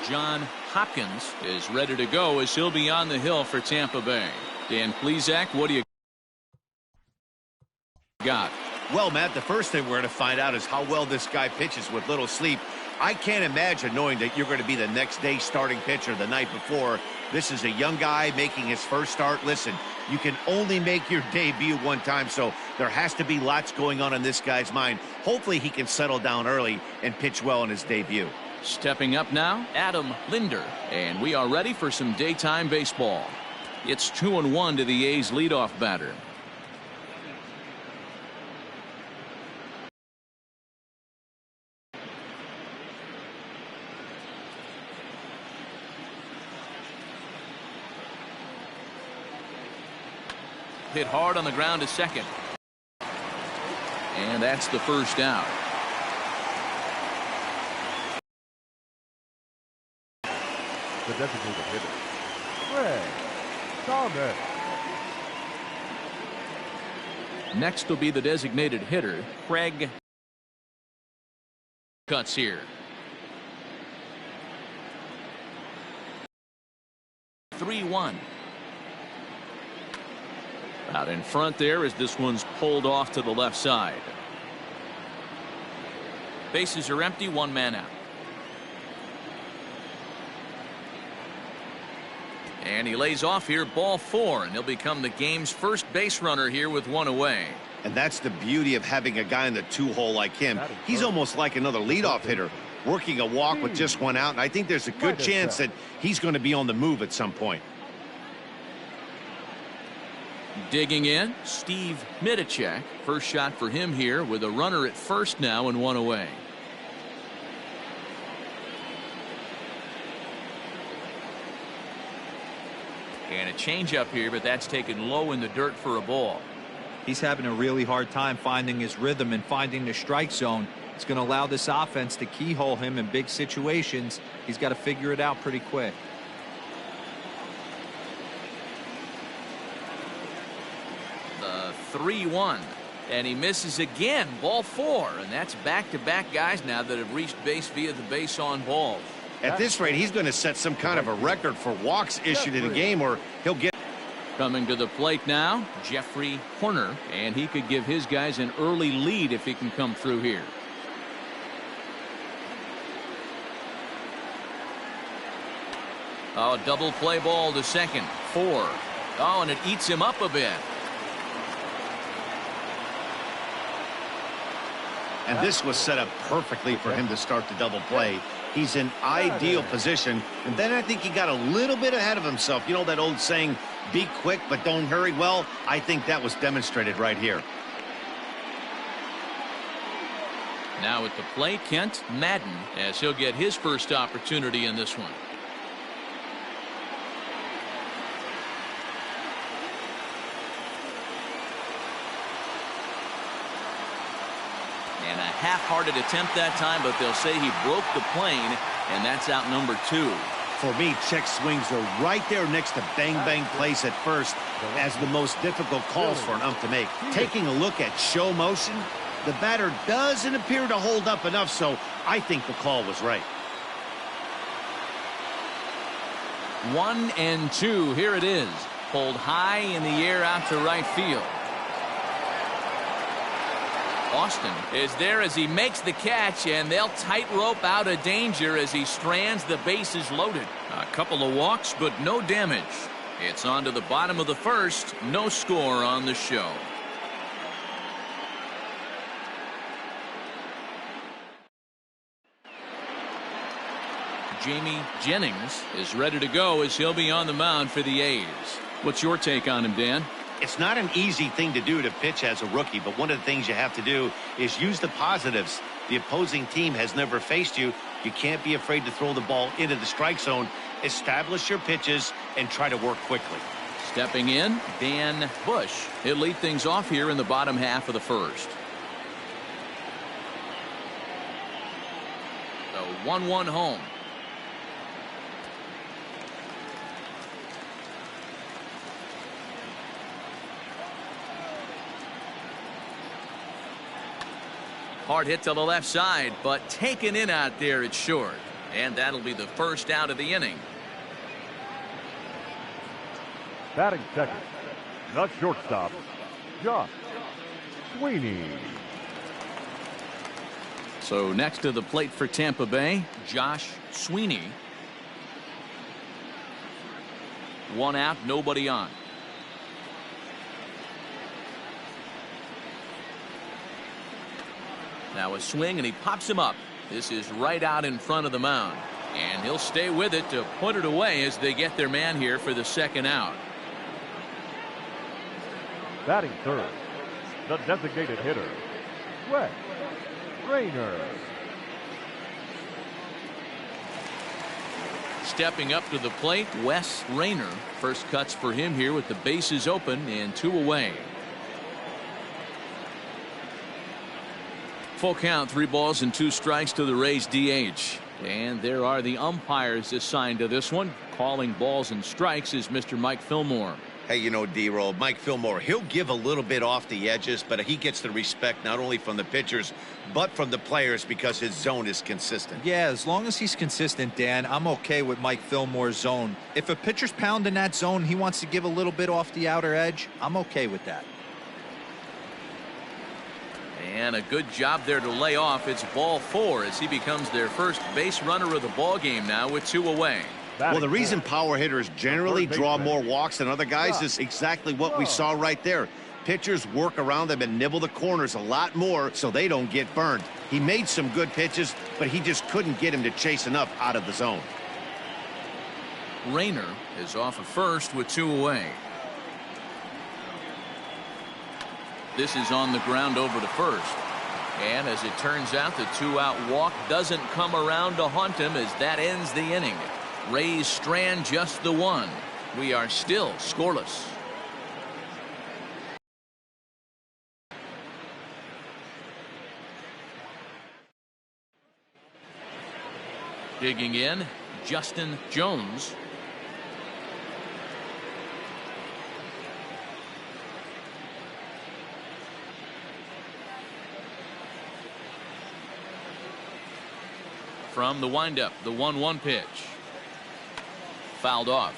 John Hopkins is ready to go as he'll be on the hill for Tampa Bay. Dan Plesac, what do you got? Well, Matt, the first thing we're going to find out is how well this guy pitches with little sleep. I can't imagine knowing that you're going to be the next day starting pitcher the night before. This is a young guy making his first start. Listen, you can only make your debut one time, so there has to be lots going on in this guy's mind. Hopefully he can settle down early and pitch well in his debut. Stepping up now, Adam Linder, and we are ready for some daytime baseball. It's 2-1 to the A's leadoff batter. Hit hard on the ground to second. And that's the first out. The designated hitter, Craig Thomas. Next will be the designated hitter, Craig. Cuts here. 3-1. Out in front there as this one's pulled off to the left side. Bases are empty, one man out. And he lays off here, ball 4, and he'll become the game's first base runner here with one away. And that's the beauty of having a guy in the 2-hole like him. He's almost like another leadoff hitter, working a walk with just one out, and I think there's a good chance that he's going to be on the move at some point. Digging in, Steve Mitacek. First shot for him here with a runner at first now and one away. And a changeup here, but that's taken low in the dirt for a ball. He's having a really hard time finding his rhythm and finding the strike zone. It's going to allow this offense to keyhole him in big situations. He's got to figure it out pretty quick. The 3-1, and he misses again, ball 4, and that's back-to-back guys now that have reached base via the base on balls. At this rate, he's going to set some kind of a record for walks issued in a game, or he'll get. Coming to the plate now, Jeffrey Horner, and he could give his guys an early lead if he can come through here. Oh, double play ball to second, 4. Oh, and it eats him up a bit. And this was set up perfectly for him to start the double play. He's in ideal position, and then I think he got a little bit ahead of himself. You know that old saying, be quick but don't hurry? Well, I think that was demonstrated right here. Now at the plate, Kent Madden, as he'll get his first opportunity in this one. And a half-hearted attempt that time, but they'll say he broke the plane, and that's out number 2. For me, check swings are right there next to bang-bang plays at first as the most difficult calls for an ump to make. Taking a look at show motion, the batter doesn't appear to hold up enough, so I think the call was right. 1-2. Here it is. Pulled high in the air out to right field. Austin is there as he makes the catch, and they'll tightrope out of danger as he strands, the bases loaded. A couple of walks, but no damage. It's on to the bottom of the first. No score on the show. Jamie Jennings is ready to go as he'll be on the mound for the A's. What's your take on him, Dan? It's not an easy thing to do to pitch as a rookie, but one of the things you have to do is use the positives. The opposing team has never faced you. You can't be afraid to throw the ball into the strike zone. Establish your pitches and try to work quickly. Stepping in, Dan Bush. He'll lead things off here in the bottom half of the first. The 1-1 home. Hard hit to the left side, but taken in out there, it's short. And that'll be the first out of the inning. Batting second, the shortstop, Josh Sweeney. So next to the plate for Tampa Bay, Josh Sweeney. 1 out, nobody on. Now a swing, and he pops him up. This is right out in front of the mound. And he'll stay with it to put it away as they get their man here for the second out. Batting third, the designated hitter, Wes Rayner. Stepping up to the plate, Wes Rayner. First cuts for him here with the bases open and 2 away. Full count, 3 balls and 2 strikes to the Rays DH. And there are the umpires assigned to this one. Calling balls and strikes is Mr. Mike Fillmore. Hey, you know, D-Roll, Mike Fillmore, he'll give a little bit off the edges, but he gets the respect not only from the pitchers, but from the players because his zone is consistent. Yeah, as long as he's consistent, Dan, I'm okay with Mike Fillmore's zone. If a pitcher's pounding that zone, he wants to give a little bit off the outer edge, I'm okay with that. And a good job there to lay off. It's ball 4 as he becomes their first base runner of the ball game now with 2 away. Well, the reason power hitters generally draw more walks than other guys is exactly what we saw right there. Pitchers work around them and nibble the corners a lot more so they don't get burned. He made some good pitches, but he just couldn't get him to chase enough out of the zone. Rayner is off of first with 2 away. This is on the ground over to first. And as it turns out, the 2-out walk doesn't come around to haunt him as that ends the inning. Rays strand just the 1. We are still scoreless. Digging in, Justin Jones. From the windup, the 1-1 pitch. Fouled off.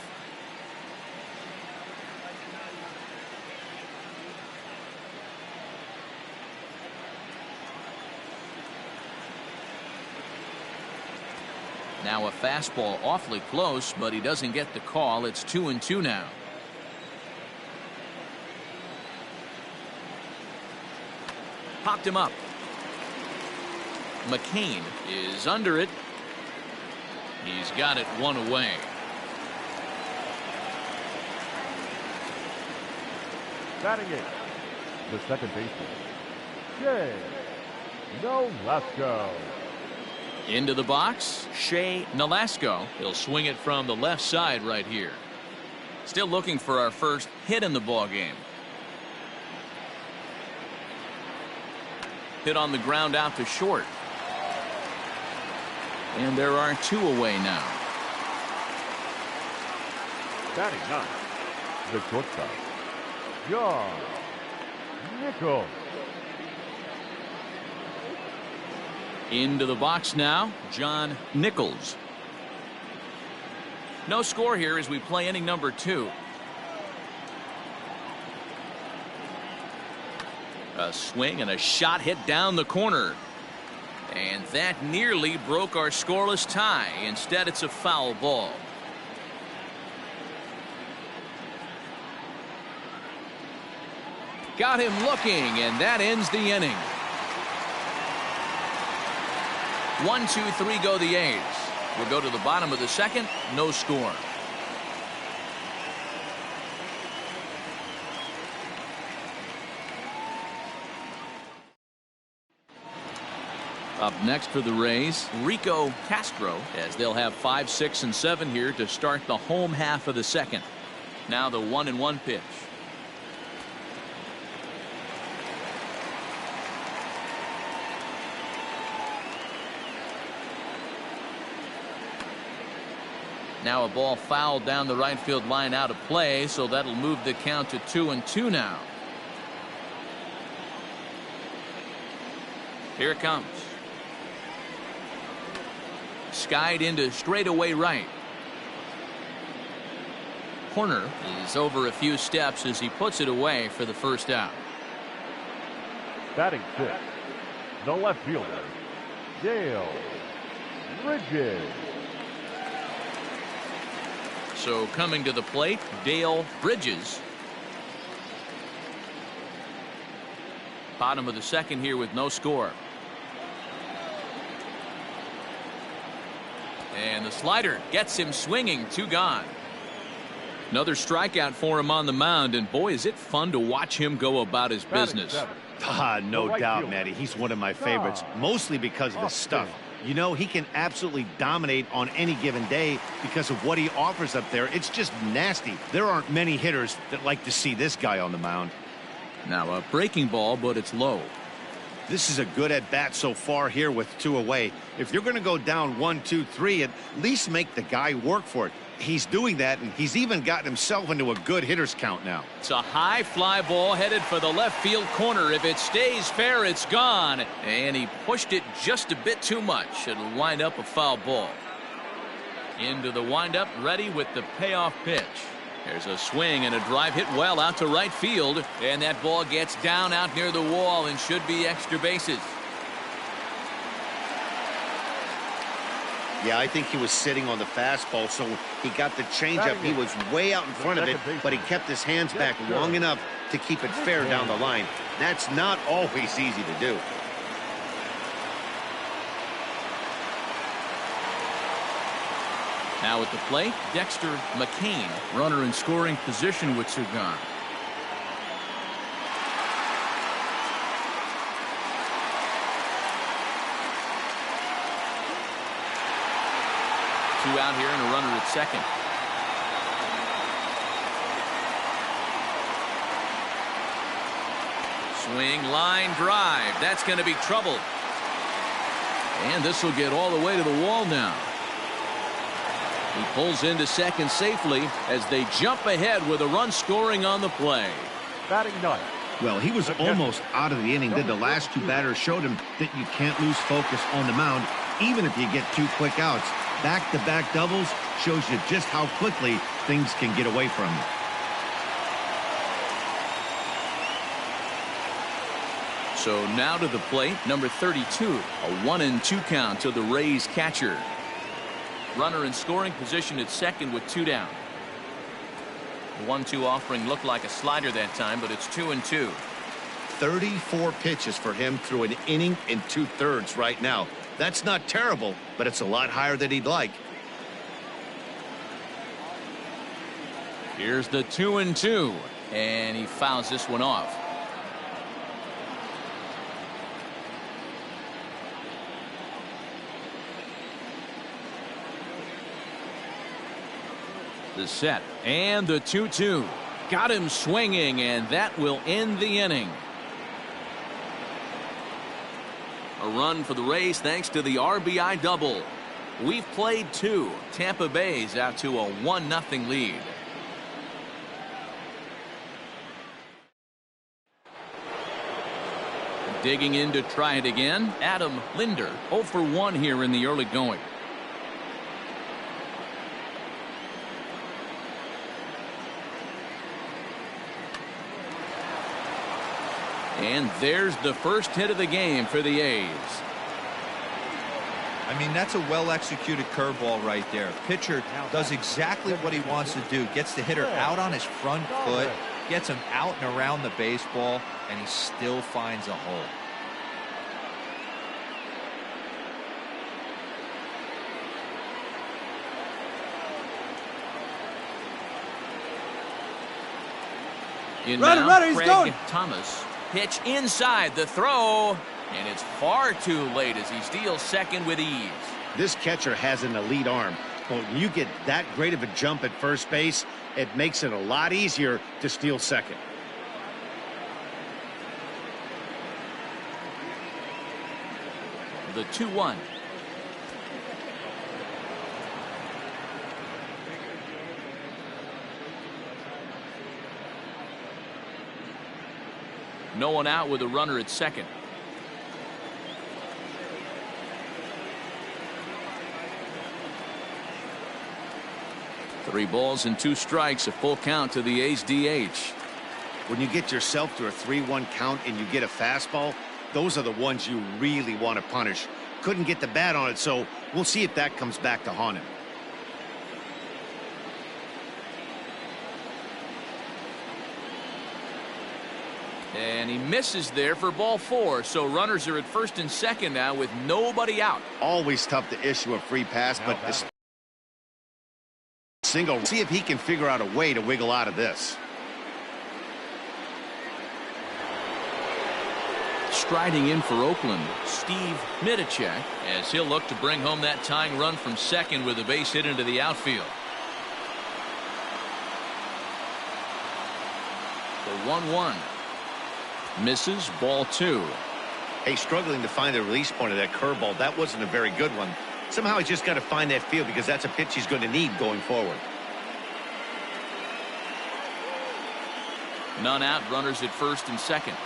Now a fastball awfully close, but he doesn't get the call. It's 2-2 now. Popped him up. McCain is under it. He's got it 1 away. Batting 8, the second baseman, Shea Nolasco. Into the box, Shea Nolasco. He'll swing it from the left side right here. Still looking for our first hit in the ball game. Hit on the ground out to short. And there are 2 away now. Batting 9, the shortstop, John Nichols. Into the box now, John Nichols. No score here as we play inning number 2. A swing and a shot hit down the corner. And that nearly broke our scoreless tie. Instead, it's a foul ball. Got him looking, and that ends the inning. 1, 2, 3 go the A's. We'll go to the bottom of the second. No score. Up next for the Rays, Rico Castro, as they'll have 5, 6, and 7 here to start the home half of the second. Now the 1-1 pitch. Now a ball fouled down the right field line out of play, so that'll move the count to 2-2 now. Here it comes. skied into straightaway right. Corner is over a few steps as he puts it away for the first out. Batting sixth, the left fielder, Dale Bridges. So coming to the plate, Dale Bridges. Bottom of the second here with no score. And the slider gets him swinging. 2 gone. Another strikeout for him on the mound, and boy, is it fun to watch him go about his business. No doubt, Matty. He's one of my favorites, mostly because of his stuff. You know, he can absolutely dominate on any given day because of what he offers up there. It's just nasty. There aren't many hitters that like to see this guy on the mound. Now a breaking ball, but it's low. This is a good at bat so far here with 2 away. If you're going to go down 1, 2, 3, at least make the guy work for it. He's doing that, and he's even gotten himself into a good hitter's count now. It's a high fly ball headed for the left field corner. If it stays fair, it's gone. And he pushed it just a bit too much. It'll wind up a foul ball. Into the windup, ready with the payoff pitch. There's a swing and a drive hit well out to right field. And that ball gets down out near the wall and should be extra bases. Yeah, I think he was sitting on the fastball, so he got the changeup. He was way out in front of it, but he kept his hands back long enough to keep it fair down the line. That's not always easy to do. Now at the plate, Dexter McCain, runner in scoring position with 2 gone. Two out here and a runner at second. Swing, line drive. That's going to be trouble. And this will get all the way to the wall now. He pulls into second safely as they jump ahead with a run scoring on the play. Batting ninth. Well, he was almost out of the inning. Then the last 2 batters showed him that you can't lose focus on the mound, even if you get 2 quick outs. Back-to-back doubles shows you just how quickly things can get away from you. So now to the plate, number 32, a 1-2 count to the Rays catcher. Runner in scoring position at second with 2 down. The 1-2 offering looked like a slider that time, but it's 2-2. 34 pitches for him through an inning and 2/3 right now. That's not terrible, but it's a lot higher than he'd like. Here's the 2-2, and he fouls this one off. The set and the 2-2. Got him swinging, and that will end the inning. A run for the Rays thanks to the RBI double. We've played 2. Tampa Bay's out to a 1-0 lead. Digging in to try it again, Adam Linder, 0 for 1 here in the early going. And there's the first hit of the game for the A's. I mean, that's a well-executed curveball right there. Pitcher does exactly what he wants to do. Gets the hitter out on his front foot, gets him out and around the baseball, and he still finds a hole. Runner, Craig Thomas. Pitch inside the throw, and it's far too late as he steals second with ease. This catcher has an elite arm, but when you get that great of a jump at first base, it makes it a lot easier to steal second. The 2-1. No one out with a runner at second. 3 balls and 2 strikes, a full count to the A's DH. When you get yourself to a 3-1 count and you get a fastball, those are the ones you really want to punish. Couldn't get the bat on it, so we'll see if that comes back to haunt him. And he misses there for ball 4, so runners are at first and second now with nobody out. Always tough to issue a free pass, but this single, see if he can figure out a way to wiggle out of this. Striding in for Oakland, Steve Mitacek, as he'll look to bring home that tying run from second with a base hit into the outfield. The 1-1. Misses, ball 2. Hey, struggling to find the release point of that curveball. That wasn't a very good one. Somehow he's just got to find that feel because that's a pitch he's going to need going forward. None out, runners at first and second.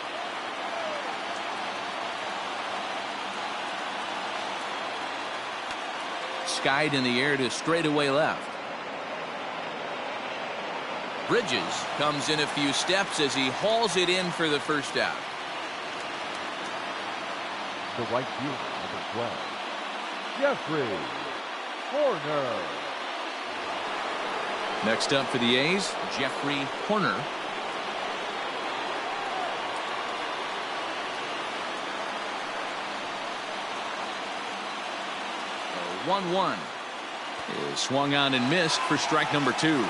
Skied in the air to straightaway left. Bridges comes in a few steps as he hauls it in for the first out. The right fielder, number 12, Jeffrey Horner. Next up for the A's, Jeffrey Horner. The 1-1 is swung on and missed for strike number 2.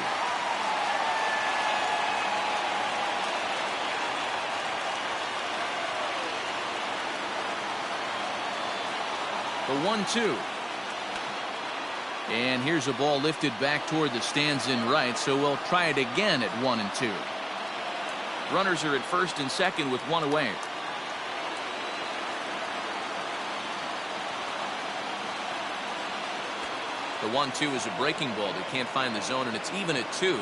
The 1-2. And here's a ball lifted back toward the stands in right, so we'll try it again at 1 and 2. Runners are at first and second with 1 away. The 1-2 is a breaking ball. They can't find the zone, and it's even at 2.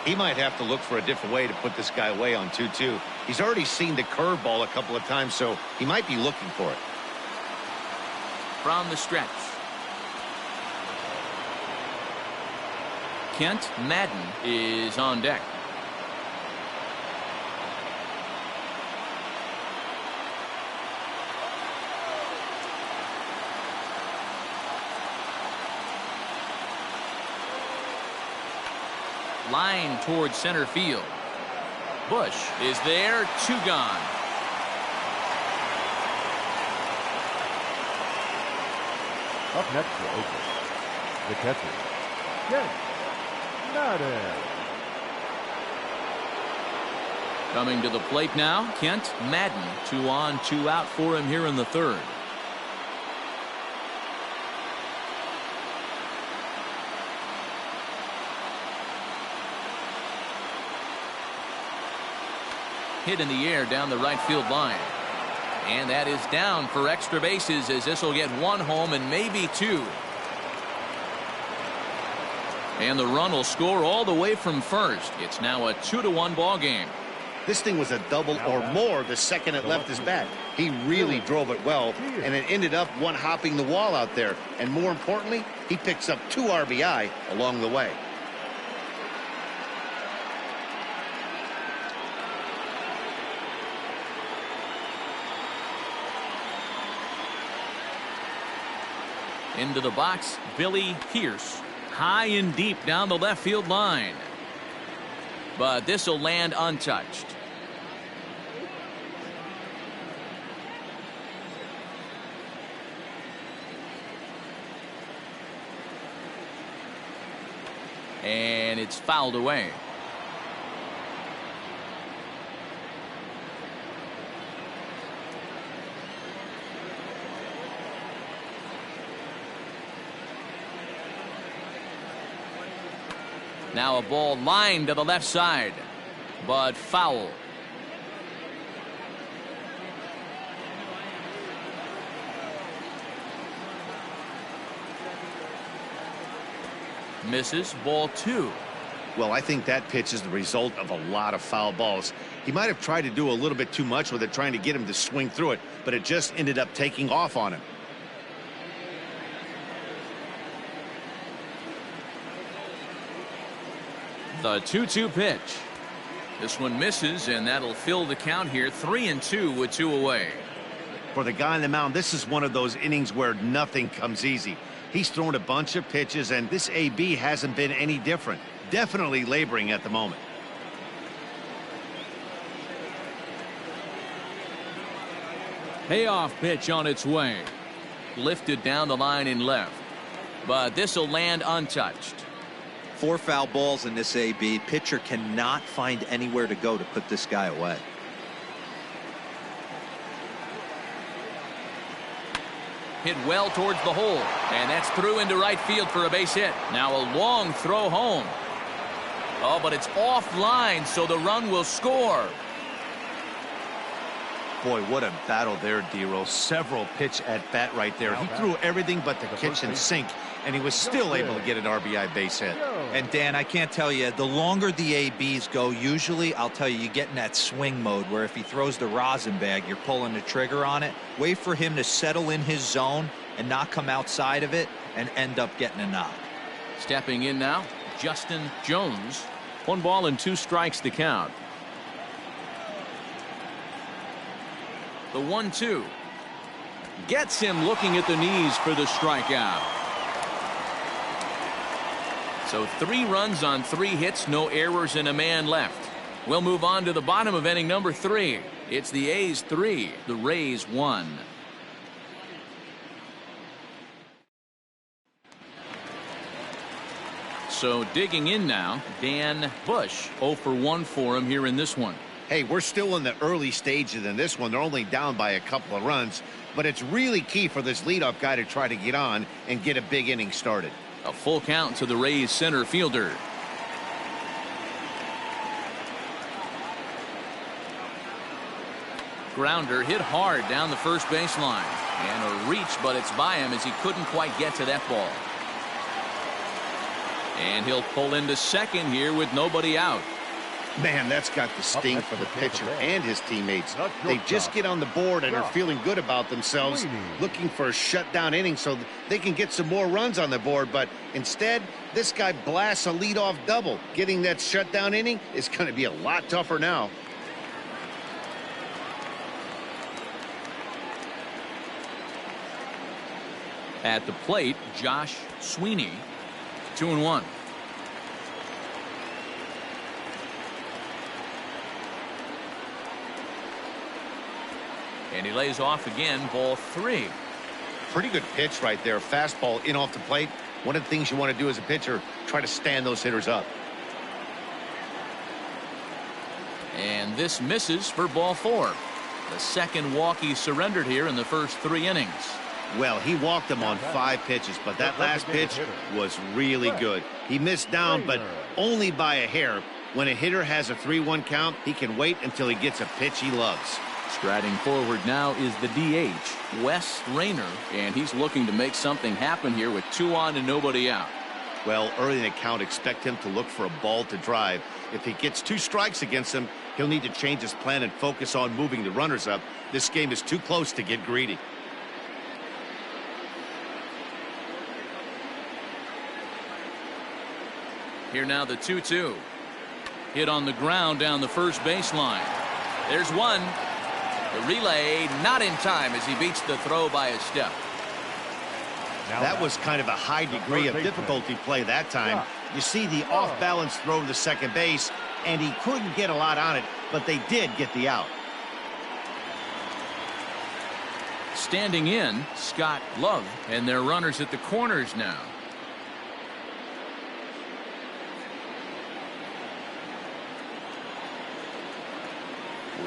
He might have to look for a different way to put this guy away on 2-2. He's already seen the curveball a couple of times, so he might be looking for it. From the stretch, Kent Madden is on deck. Line towards center field. Bush is there, 2 gone. Up next for Oakland, the catcher, Kent Madden. Coming to the plate now, Kent Madden. 2 on, 2 out for him here in the 3rd. Hit in the air down the right field line. And that is down for extra bases as this will get 1 home and maybe 2. And the run will score all the way from first. It's now a 2-1 ball game. This thing was a double or more the second it left his bat. He really drove it well, and it ended up one-hopping the wall out there. And more importantly, he picks up 2 RBI along the way. Into the box, Billy Pierce. High and deep down the left field line. But this will land untouched. And it's fouled away. Now a ball lined to the left side, but foul. Misses, ball 2. Well, I think that pitch is the result of a lot of foul balls. He might have tried to do a little bit too much with it, trying to get him to swing through it, but it just ended up taking off on him. The 2-2 pitch. This one misses, and that'll fill the count here. 3-2 with 2 away. For the guy on the mound, this is one of those innings where nothing comes easy. He's thrown a bunch of pitches, and this AB hasn't been any different. Definitely laboring at the moment. Payoff pitch on its way. Lifted down the line in left. But this will land untouched. 4 foul balls in this AB. Pitcher cannot find anywhere to go to put this guy away. Hit well towards the hole, and that's through into right field for a base hit. Now a long throw home. Oh, but it's offline, so the run will score. Boy, what a battle there, Dero. Several pitch at bat right there. He threw everything but the kitchen sink, and he was still able to get an RBI base hit. And Dan, I can't tell you, the longer the ABs go, usually I'll tell you get in that swing mode where if he throws the rosin bag, you're pulling the trigger on it. Wait for him to settle in his zone and not come outside of it and end up getting a knock. Stepping in now, Justin Jones. 1 ball and 2 strikes to count. The 1-2 gets him looking at the knees for the strikeout. So 3 runs on 3 hits, no errors, and a man left. We'll move on to the bottom of inning number 3. It's the A's 3, the Rays 1. So digging in now, Dan Bush. 0 for 1 for him here in this one. Hey, we're still in the early stages in this one. They're only down by a couple of runs, but it's really key for this leadoff guy to try to get on and get a big inning started. A full count to the Rays center fielder. Grounder hit hard down the first baseline. And a reach, but it's by him as he couldn't quite get to that ball. And he'll pull into second here with nobody out. Man, that's got the sting for the pitcher and his teammates. They just get on the board and are feeling good about themselves, looking for a shutdown inning so they can get some more runs on the board. But instead, this guy blasts a leadoff double. Getting that shutdown inning is going to be a lot tougher now. At the plate, Josh Sweeney. 2-1. And he lays off again, ball 3. Pretty good pitch right there. Fastball in off the plate. One of the things you want to do as a pitcher, try to stand those hitters up. And this misses for ball 4. The second walk he surrendered here in the first 3 innings. Well, he walked him on 5 pitches, but that last pitch was really good. He missed down, but only by a hair. When a hitter has a 3-1 count, he can wait until he gets a pitch he loves. Striding forward now is the DH, Wes Rayner, and he's looking to make something happen here with 2 on and nobody out. Well, early in the count, expect him to look for a ball to drive. If he gets 2 strikes against him, he'll need to change his plan and focus on moving the runners up. This game is too close to get greedy. Here now the 2-2. Hit on the ground down the first baseline. There's one. The relay not in time as he beats the throw by a step. That was kind of a high degree of difficulty play that time. You see the off-balance throw to second base, and he couldn't get a lot on it, but they did get the out. Standing in, Scott Love, and their runners at the corners now.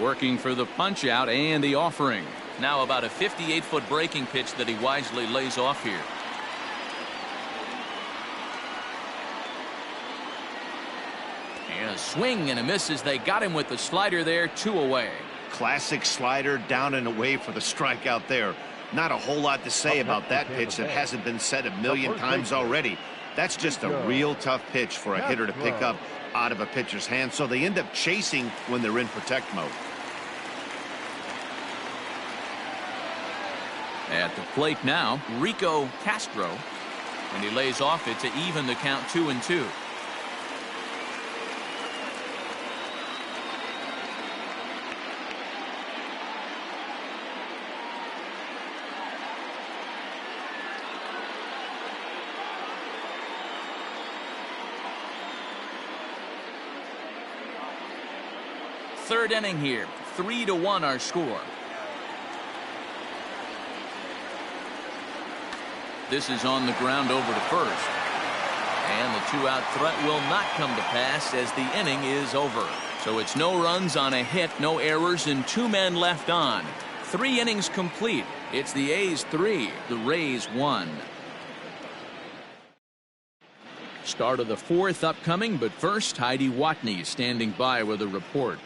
Working for the punch out and the offering. Now about a 58-foot breaking pitch that he wisely lays off here. And a swing and a miss as they got him with the slider there. 2 away. Classic slider down and away for the strikeout there. Not a whole lot to say about that pitch that hasn't been said a million times already. That's just a real tough pitch for a hitter to pick up out of a pitcher's hand, so they end up chasing when they're in protect mode. At the plate now, Rico Castro, and he lays off it to even the count 2-2. third inning here. 3-1 our score. This is on the ground over to first. And the 2-out threat will not come to pass as the inning is over. So it's no runs on a hit, no errors, and 2 men left on. 3 innings complete. It's the A's 3, the Rays 1. Start of the 4th upcoming, but first, Heidi Watney is standing by with a report.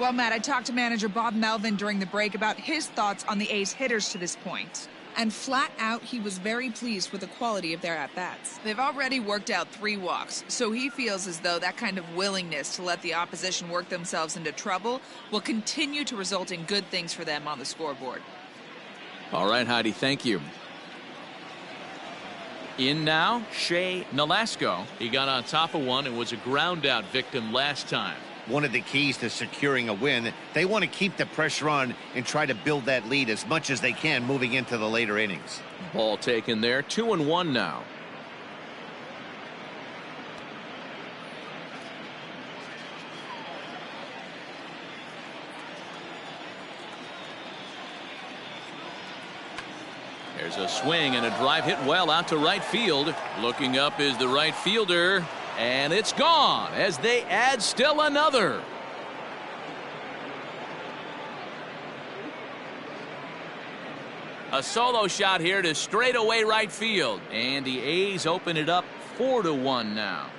Well, Matt, I talked to manager Bob Melvin during the break about his thoughts on the A's hitters to this point. And flat out, he was very pleased with the quality of their at-bats. They've already worked out 3 walks, so he feels as though that kind of willingness to let the opposition work themselves into trouble will continue to result in good things for them on the scoreboard. All right, Heidi, thank you. In now, Shea Nolasco. He got on top of one and was a ground-out victim last time. One of the keys to securing a win, they want to keep the pressure on and try to build that lead as much as they can moving into the later innings. Ball taken there, 2-1 now. There's a swing and a drive hit well out to right field. Looking up is the right fielder. And it's gone as they add still another. A solo shot here to straightaway right field. And the A's open it up 4-1 now.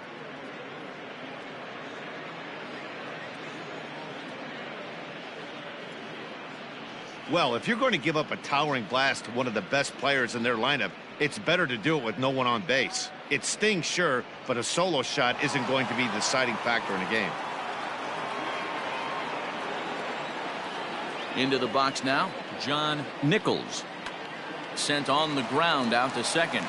Well, if you're going to give up a towering blast to one of the best players in their lineup, it's better to do it with no one on base. It stings, sure, but a solo shot isn't going to be the deciding factor in a game. Into the box now, John Nichols. Sent on the ground out to second.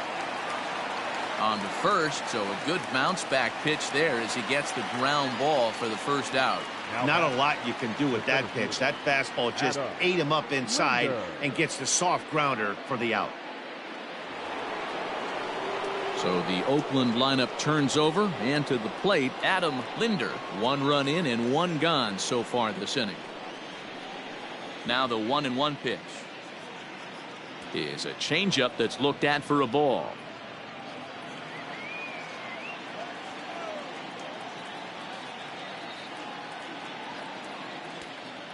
On to first, so a good bounce back pitch there as he gets the ground ball for the first out. Not a lot you can do with that pitch. That fastball just ate him up inside and gets the soft grounder for the out. So the Oakland lineup turns over, and to the plate, Adam Linder. 1 run in and 1 gone so far this inning. Now the 1-1 pitch is a changeup that's looked at for a ball.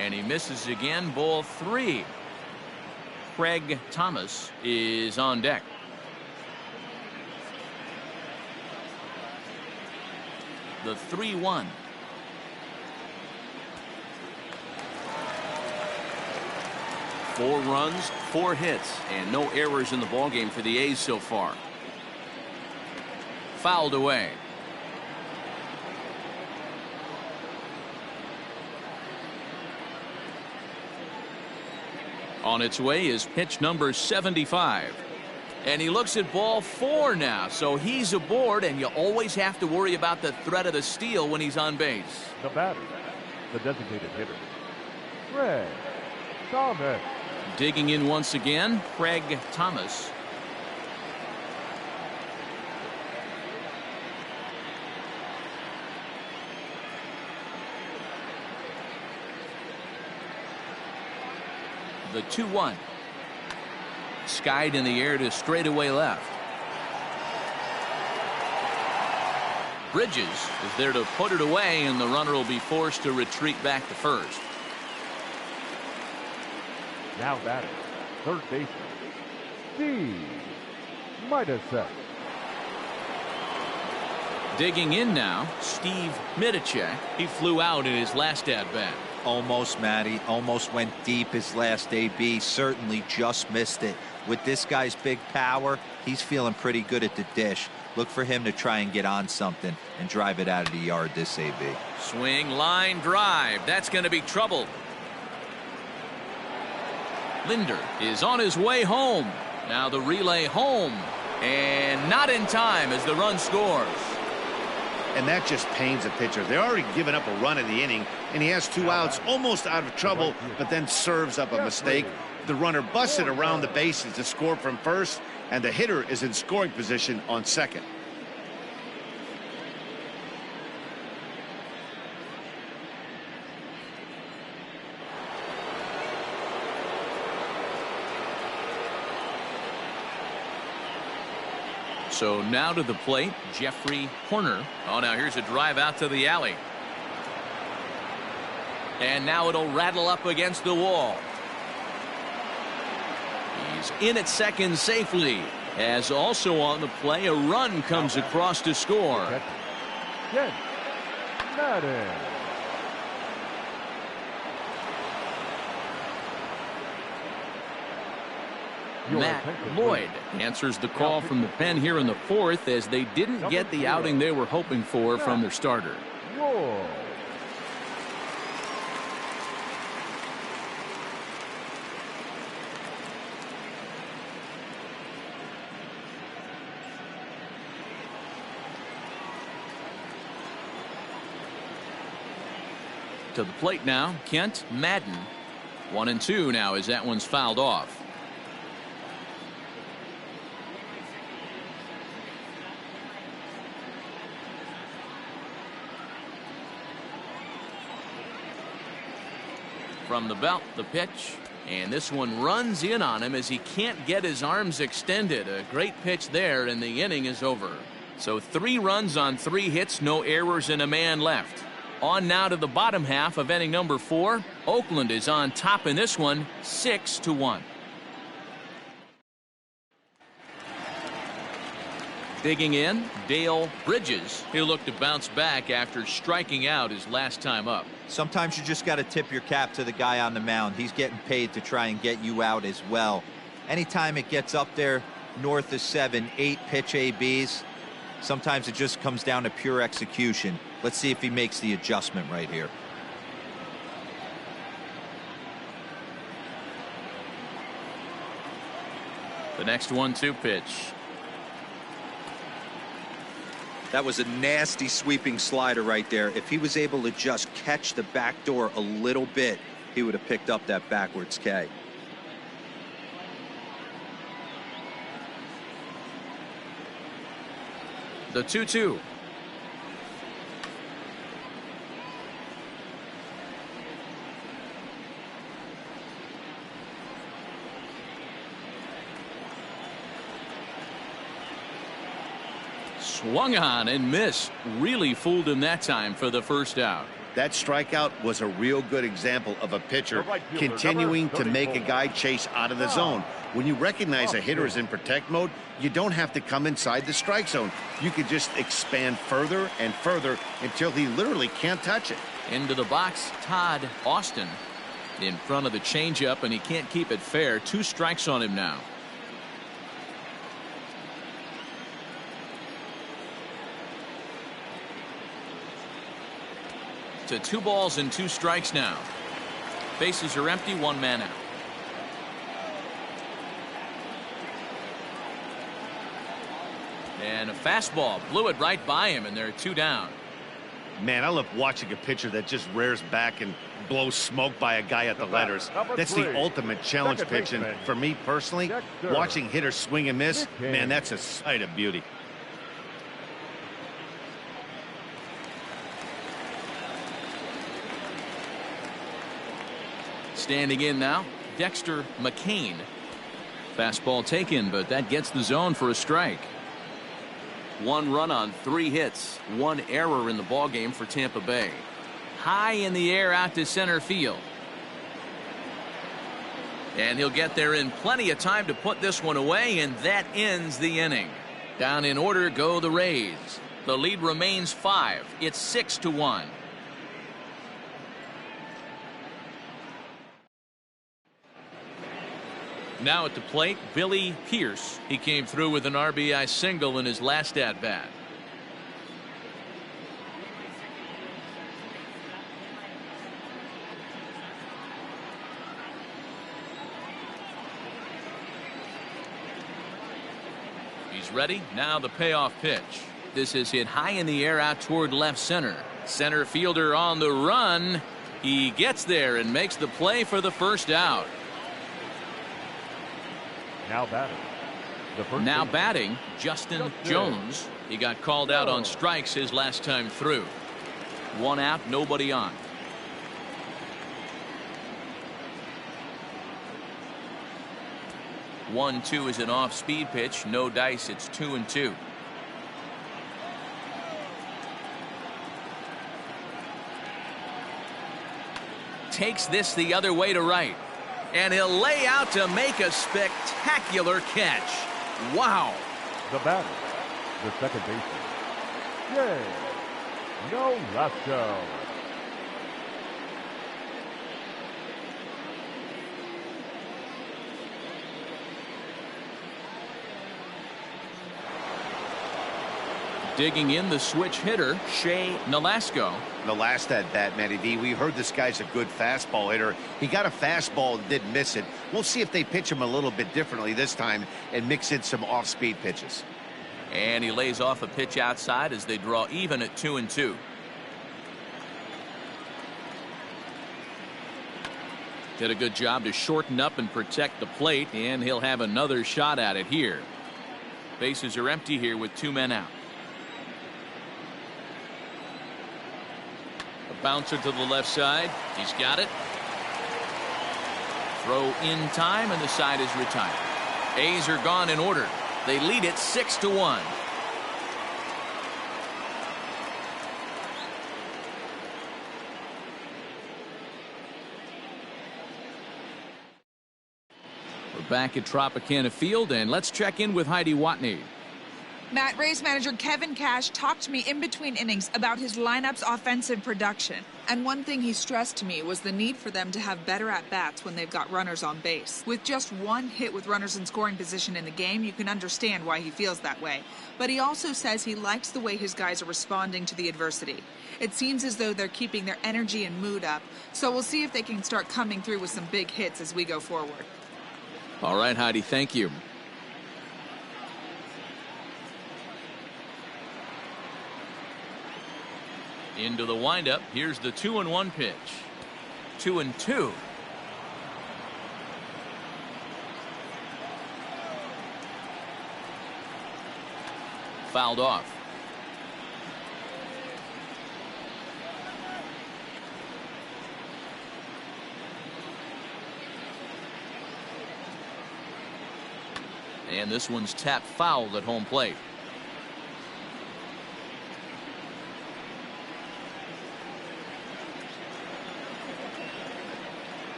And he misses again, ball 3. Craig Thomas is on deck. The 3-1. Four runs, 4 hits, and no errors in the ballgame for the A's so far. Fouled away. On its way is pitch number 75. And he looks at ball 4 now, so he's aboard, and you always have to worry about the threat of the steal when he's on base. The batter, the designated hitter, Craig Thomas. Digging in once again, Craig Thomas. The 2-1. Skied in the air to straightaway left. Bridges is there to put it away, and the runner will be forced to retreat back to first. Now batting, third baseman, Steve Middleton. Digging in now, Steve Middleton. He flew out in his last at-bat. Almost, Matty. Almost went deep his last AB. Certainly just missed it. With this guy's big power, he's feeling pretty good at the dish. Look for him to try and get on something and drive it out of the yard this AB. Swing, line, drive. That's going to be trouble. Linder is on his way home. Now the relay home. And not in time as the run scores. And that just pains a pitcher. They're already given up a run in the inning, and he has 2 outs, almost out of trouble, but then serves up a mistake. The runner busted around the bases to score from first, and the hitter is in scoring position on second. So now to the plate, Jeffrey Horner. Oh, now here's a drive out to the alley. And now it'll rattle up against the wall. He's in at second safely. As also on the play, a run comes across to score. Ken Madden. Matt Lloyd answers the call from the pen here in the fourth as they didn't get the outing they were hoping for from their starter. Lloyd. To the plate now, Kent Madden. 1-2 now as that one's fouled off. From the belt, the pitch, and this one runs in on him as he can't get his arms extended. A great pitch there, and the inning is over. So 3 runs on 3 hits, no errors, and a man left. On now to the bottom half of inning number 4. Oakland is on top in this one, 6-1. Digging in, Dale Bridges. He'll look to bounce back after striking out his last time up. Sometimes you just got to tip your cap to the guy on the mound. He's getting paid to try and get you out as well. Anytime it gets up there north of 7, 8 pitch ABs, sometimes it just comes down to pure execution. Let's see if he makes the adjustment right here. The next 1-2 pitch. That was a nasty sweeping slider right there. If he was able to just catch the back door a little bit, he would have picked up that backwards K. The 2-2. Swung on and missed. Really fooled him that time for the first out. That strikeout was a real good example of a pitcher continuing to make a guy chase out of the zone. When you recognize a hitter is in protect mode, you don't have to come inside the strike zone. You can just expand further and further until he literally can't touch it. Into the box, Todd Austin in front of the changeup, and he can't keep it fair. 2 strikes on him now. To 2 balls and 2 strikes now. Bases are empty, 1 man out. And a fastball blew it right by him, and there are 2 down. Man, I love watching a pitcher that just rears back and blows smoke by a guy at the letters. That's the ultimate challenge pitch, and for me personally, watching hitters swing and miss, man, that's a sight of beauty. Standing in now, Dexter McCain. Fastball taken, but that gets the zone for a strike. 1 run on 3 hits, 1 error in the ballgame for Tampa Bay. High in the air out to center field. And he'll get there in plenty of time to put this one away, and that ends the inning. Down in order go the Rays. The lead remains 5. It's 6-1. Now at the plate, Billy Pierce. He came through with an RBI single in his last at-bat. He's ready. Now the payoff pitch. This is hit high in the air out toward left center. Center fielder on the run. He gets there and makes the play for the first out. Now batting, Justin Jones. He got called out on strikes his last time through. 1 out, nobody on. 1-2 is an off-speed pitch. No dice. It's 2-2. Takes this the other way to right. And he'll lay out to make a spectacular catch. Wow. The batter, the second baseman, Jay Nolasco. Digging in the switch hitter, Shea Nolasco. The last at bat, Matty V, we heard this guy's a good fastball hitter. He got a fastball and didn't miss it. We'll see if they pitch him a little bit differently this time and mix in some off-speed pitches. And he lays off a pitch outside as they draw even at 2-2. Did a good job to shorten up and protect the plate, and he'll have another shot at it here. Bases are empty here with 2 men out. A bouncer to the left side. He's got it. Throw in time, and the side is retired. A's are gone in order. They lead it 6-1. We're back at Tropicana Field, and let's check in with Heidi Watney. Matt, Rays manager Kevin Cash talked to me in between innings about his lineup's offensive production. And one thing he stressed to me was the need for them to have better at-bats when they've got runners on base. With just one hit with runners in scoring position in the game, you can understand why he feels that way. But he also says he likes the way his guys are responding to the adversity. It seems as though they're keeping their energy and mood up, so we'll see if they can start coming through with some big hits as we go forward. All right, Heidi, thank you. Into the windup. Here's the 2-1 pitch. 2-2. Fouled off. And this one's tapped foul at home plate.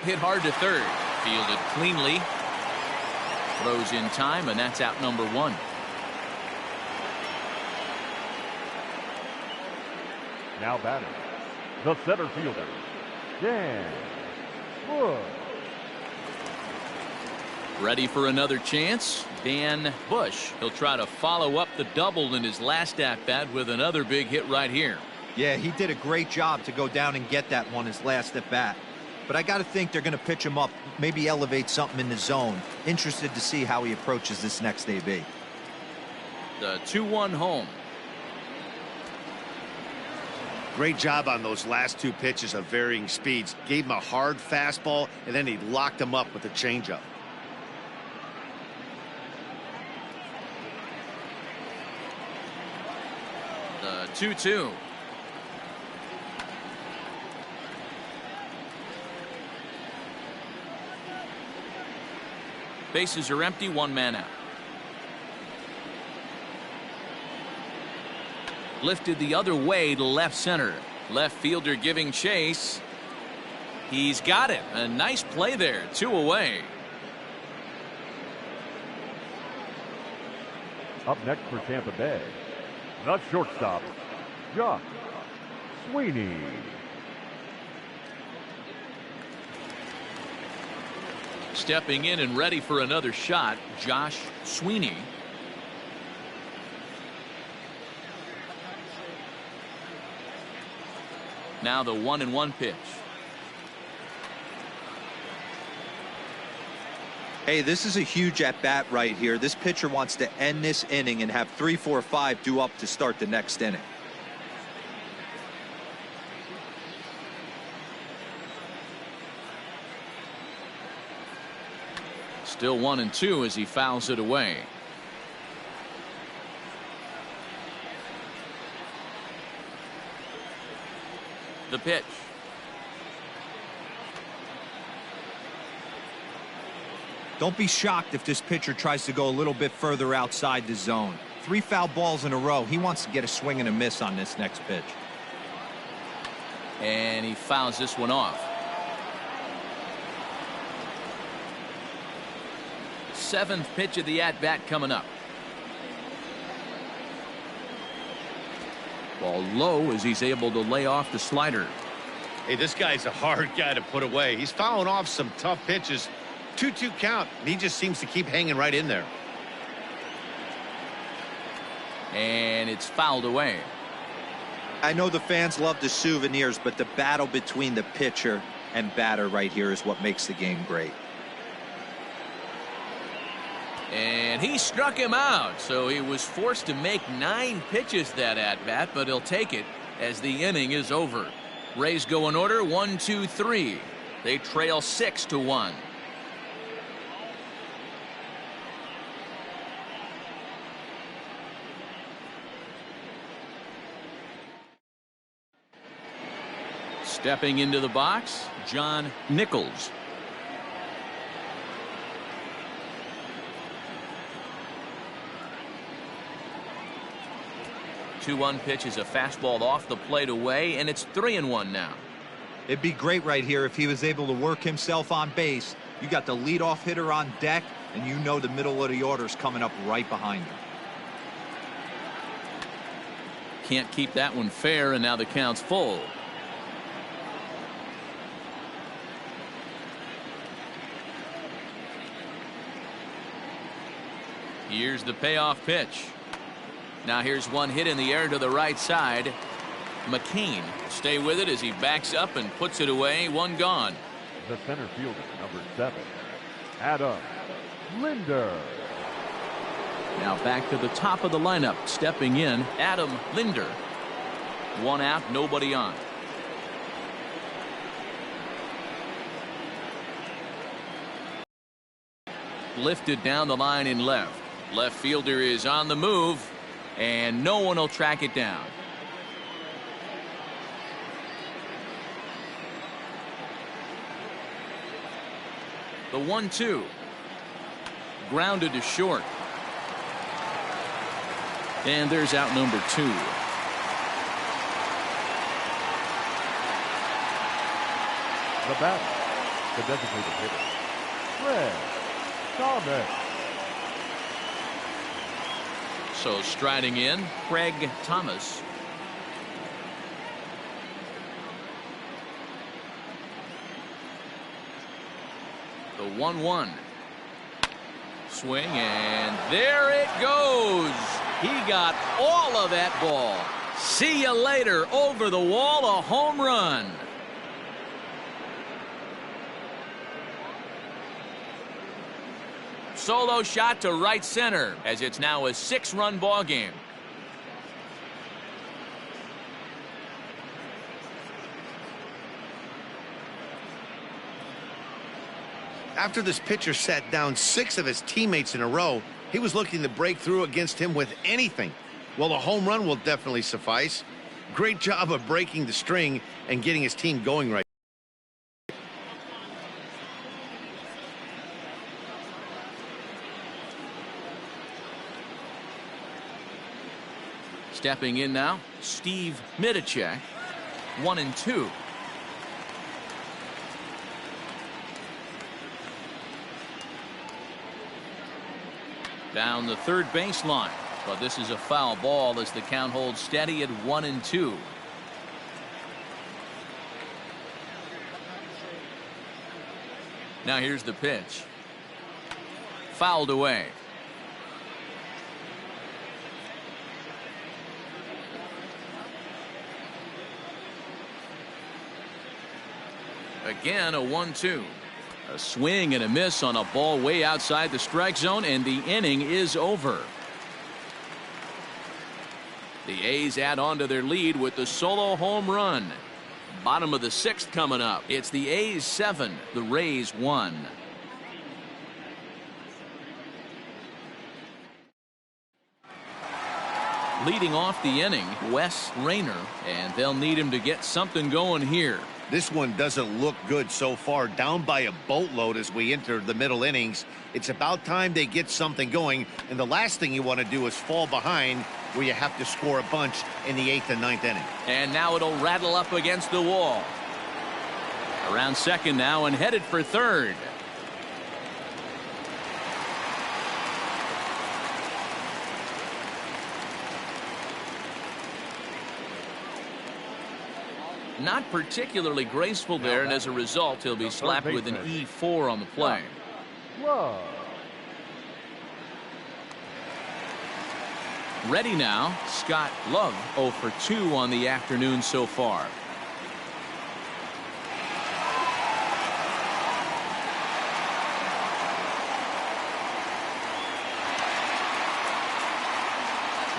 Hit hard to third. Fielded cleanly. Throws in time, and that's out number 1. Now batting, the center fielder, Dan Bush. Ready for another chance. Dan Bush. He'll try to follow up the double in his last at-bat with another big hit right here. Yeah, he did a great job to go down and get that one his last at-bat. But I got to think they're going to pitch him up, maybe elevate something in the zone. Interested to see how he approaches this next AB. The 2-1 home. Great job on those last 2 pitches of varying speeds. Gave him a hard fastball, and then he locked him up with a changeup. The 2-2. Bases are empty, 1 man out. Lifted the other way to left center. Left fielder giving chase. He's got it. A nice play there. 2 away. Up next for Tampa Bay, the shortstop, Josh Sweeney. Stepping in and ready for another shot, Josh Sweeney. Now the 1-1 pitch. Hey, this is a huge at-bat right here. This pitcher wants to end this inning and have 3, 4, 5 due up to start the next inning. Still 1-2 as he fouls it away. The pitch. Don't be shocked if this pitcher tries to go a little bit further outside the zone. 3 foul balls in a row. He wants to get a swing and a miss on this next pitch. And he fouls this one off. 7th pitch of the at-bat coming up. Ball low as he's able to lay off the slider. Hey, this guy's a hard guy to put away. He's fouling off some tough pitches. 2-2 count. And he just seems to keep hanging right in there. And it's fouled away. I know the fans love the souvenirs, but the battle between the pitcher and batter right here is what makes the game great. And he struck him out, so he was forced to make 9 pitches that at-bat, but he'll take it as the inning is over. Rays go in order 1, 2, 3. They trail 6-1. Stepping into the box, John Nichols. Two-1 pitch is a fastball off the plate away, and it's 3-1 now. It'd be great right here if he was able to work himself on base. You got the leadoff hitter on deck, and you know the middle of the order's coming up right behind him. Can't keep that one fair, and now the count's full. Here's the payoff pitch. Now here's one hit in the air to the right side. McCain stay with it as he backs up and puts it away. One gone. The center fielder, number 7, Adam Linder. Now back to the top of the lineup. Stepping in, Adam Linder. 1 out, nobody on. Lifted down the line in left. Left fielder is on the move, and no one will track it down. The 1-2. Grounded to short. And there's out number 2. The batter, the designated hitter, Fred Thomas. So striding in, Craig Thomas. The 1-1. Swing, and there it goes. He got all of that ball. See you later. Over the wall, a home run. Solo shot to right center as it's now a 6-run ball game. After this pitcher sat down 6 of his teammates in a row, he was looking to break through against him with anything. Well, a home run will definitely suffice. Great job of breaking the string and getting his team going right. Stepping in now, Steve Midicek. 1-2. Down the third baseline, but this is a foul ball as the count holds steady at 1-2. Now here's the pitch. Fouled away. Again, a 1-2. A swing and a miss on a ball way outside the strike zone, and the inning is over. The A's add on to their lead with the solo home run. Bottom of the 6th coming up. It's the A's 7, the Rays 1. Leading off the inning, Wes Rayner, and they'll need him to get something going here. This one doesn't look good so far. Down by a boatload as we enter the middle innings. It's about time they get something going. And the last thing you want to do is fall behind where you have to score a bunch in the 8th and 9th inning. And now it'll rattle up against the wall. Around second now and headed for third. Not particularly graceful there, and as a result, he'll be slapped with an E4 on the play. Love. Ready now, Scott Love 0 for 2 on the afternoon so far.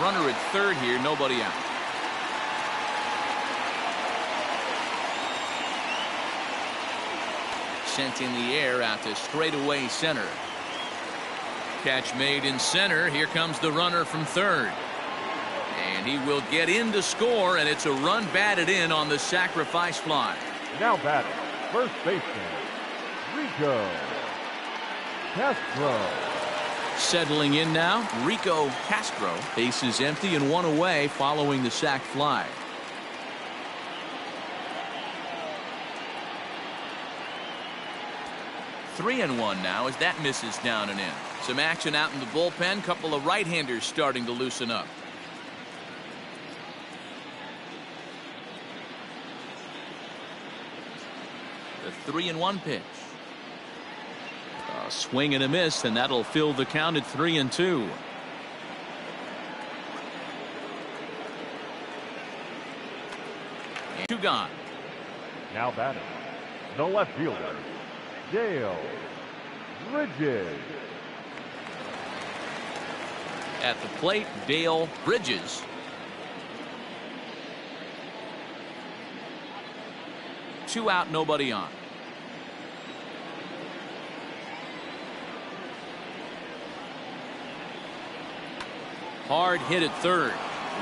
Runner at third here, nobody out. Sent in the air out to straightaway center. Catch made in center. Here comes the runner from third. And he will get in to score, and it's a run batted in on the sacrifice fly. Now batting, first baseman, Rico Castro. Settling in now, Rico Castro. Base is empty and one away following the sac fly. Three and one now as that misses down and in. Some action out in the bullpen. Couple of right-handers starting to loosen up. The 3-1 pitch. A swing and a miss, and that'll fill the count at 3-2. And 2 gone. Now batting, the left fielder, Dale Bridges. At the plate, Dale Bridges. Two out, nobody on. Hard hit at third.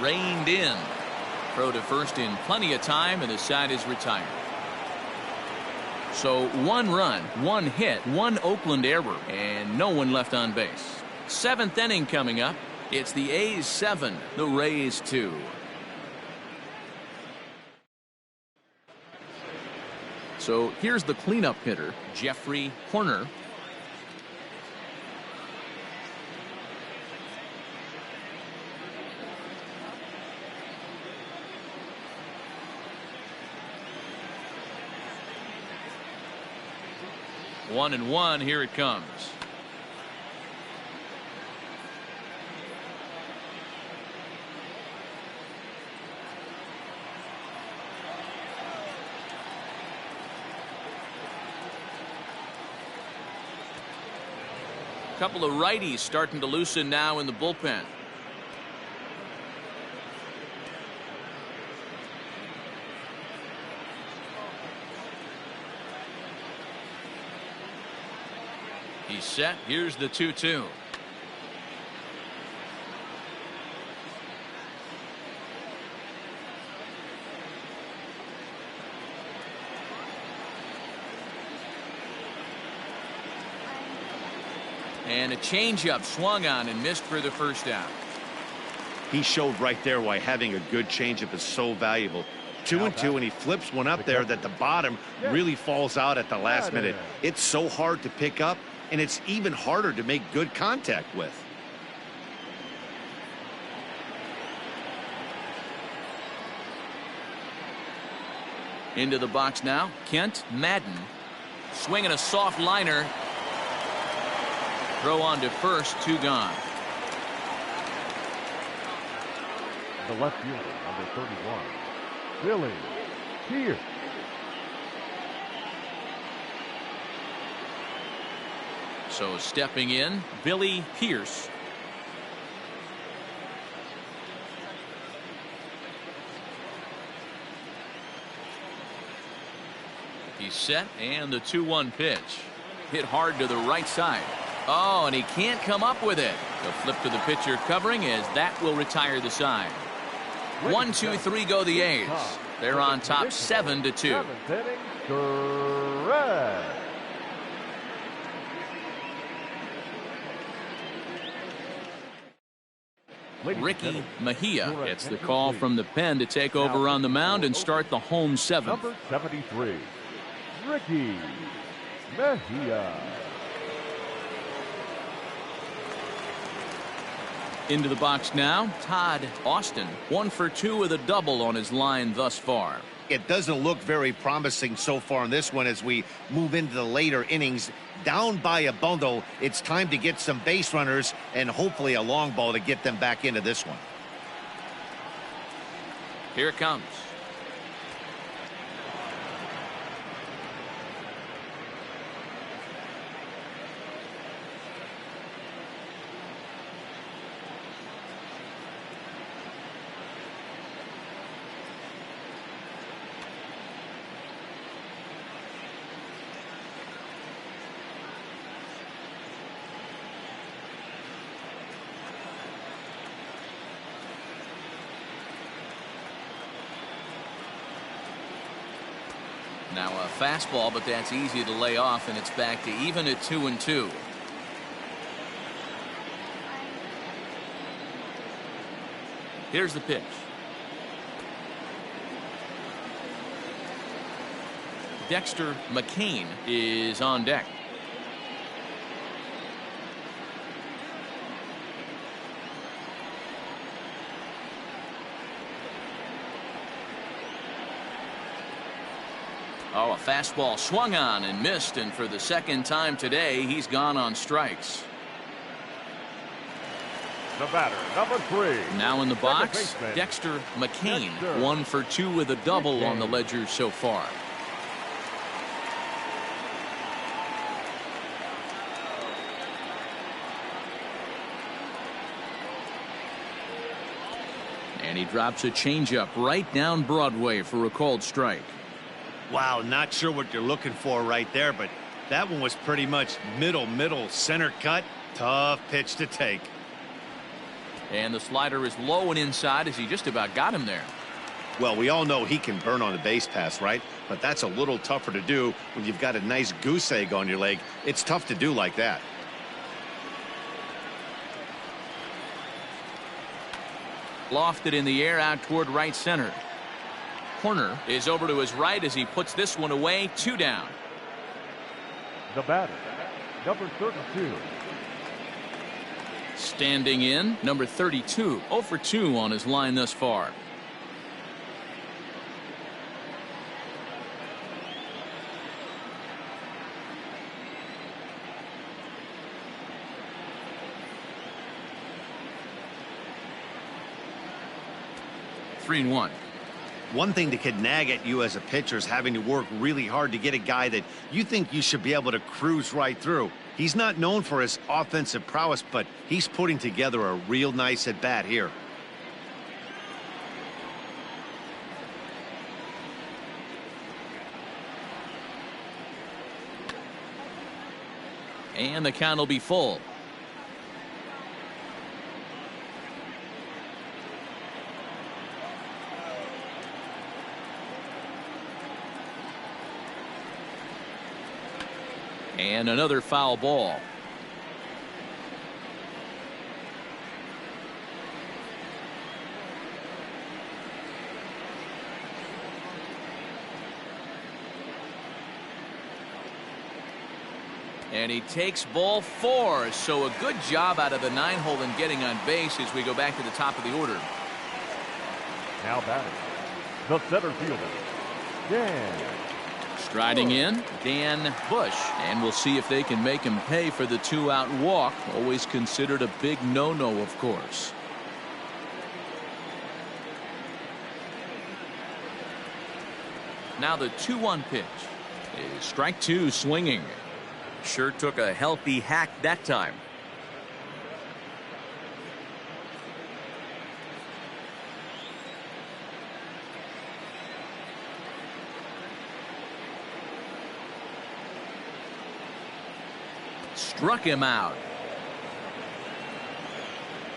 Reined in. Throw to first in plenty of time, and the side is retired. So 1 run, 1 hit, 1 Oakland error, and no one left on base. 7th inning coming up. It's the A's 7, the Rays 2. So here's the cleanup hitter, Jeffrey Horner. One and one, here it comes. Couple of righties starting to loosen now in the bullpen. He's set. Here's the 2-2. And a changeup swung on and missed for the first out. He showed right there why having a good changeup is so valuable. 2-2, and he flips one up there that the bottom really falls out at the last minute. It's so hard to pick up, and it's even harder to make good contact with. Into the box now, Kent Madden. Swinging a soft liner. Throw on to first, 2 gone. The left fielder, number 31, Billy Pierce. So stepping in, Billy Pierce. He's set, and the 2-1 pitch. Hit hard to the right side. Oh, and he can't come up with it. The flip to the pitcher covering as that will retire the side. 1, 2, 3 go the A's. They're on top 7-2. Seventh inning, correct. Ricky Mejia gets the call from the pen to take over on the mound and start the home seventh. Number 73, Ricky Mejia. Into the box now, Todd Austin. 1 for 2 with a double on his line thus far. It doesn't look very promising so far in this one as we move into the later innings. Down by a bundle, it's time to get some base runners and hopefully a long ball to get them back into this one. Here it comes. Now a fastball, but that's easy to lay off, and it's back to even at 2-2. Here's the pitch. Dexter McCain is on deck. Oh, a fastball swung on and missed, and for the second time today, he's gone on strikes. The batter, number 3. Now in the box, baseman, Dexter McCain. Dexter 1 for 2 with a double on the ledger so far. And he drops a changeup right down Broadway for a called strike. Wow, not sure what you're looking for right there, but that one was pretty much middle center cut. Tough pitch to take. And the slider is low and inside as he just about got him there. Well, we all know he can burn on a base pass, right? But that's a little tougher to do when you've got a nice goose egg on your leg. It's tough to do like that. Lofted in the air out toward right center. Corner is over to his right as he puts this one away. 2 down. The batter, number 32. Standing in, number 32. 0 for 2 on his line thus far. Three and one. One thing that could nag at you as a pitcher is having to work really hard to get a guy that you think you should be able to cruise right through. He's not known for his offensive prowess, but he's putting together a real nice at bat here. And the count will be full. And another foul ball. And he takes ball 4. So a good job out of the 9-hole in getting on base as we go back to the top of the order. Now batting, the center fielder, Dan. Striding in, Dan Bush. And we'll see if they can make him pay for the 2-out walk. Always considered a big no-no, of course. Now the 2-1 pitch is strike 2 swinging. Sure took a healthy hack that time. Struck him out.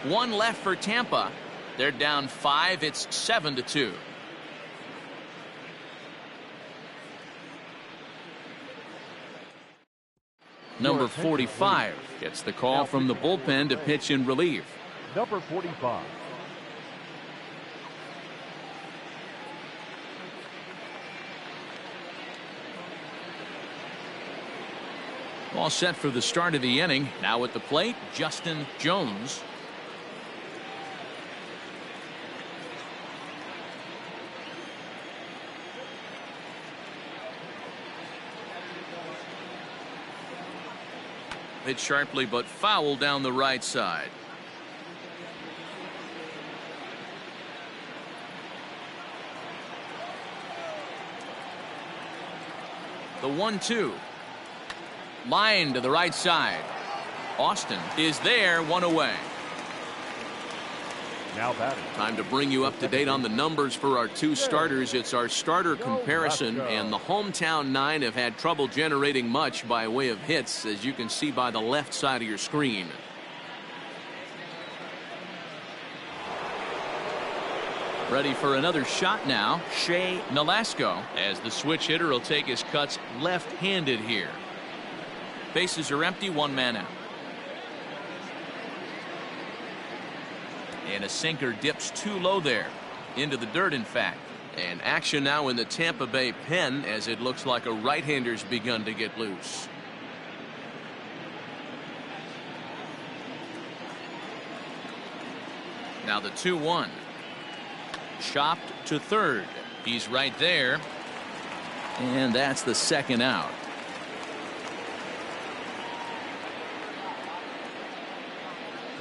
1 left for Tampa. They're down 5. It's 7-2. Number 45 gets the call from the bullpen to pitch in relief. Number 45. All set for the start of the inning. Now at the plate, Justin Jones. Hit sharply but foul down the right side. The 1-2. Line to the right side. Austin is there, one away. Now batting. Time to bring you up to date on the numbers for our two starters. It's our starter comparison, and the hometown nine have had trouble generating much by way of hits, as you can see by the left side of your screen. Ready for another shot now, Shea Nolasco, as the switch hitter will take his cuts left-handed here. Bases are empty, one man out. And a sinker dips too low there. Into the dirt, in fact. And action now in the Tampa Bay pen, as it looks like a right-hander's begun to get loose. Now the 2-1. Chopped to third. He's right there. And that's the second out.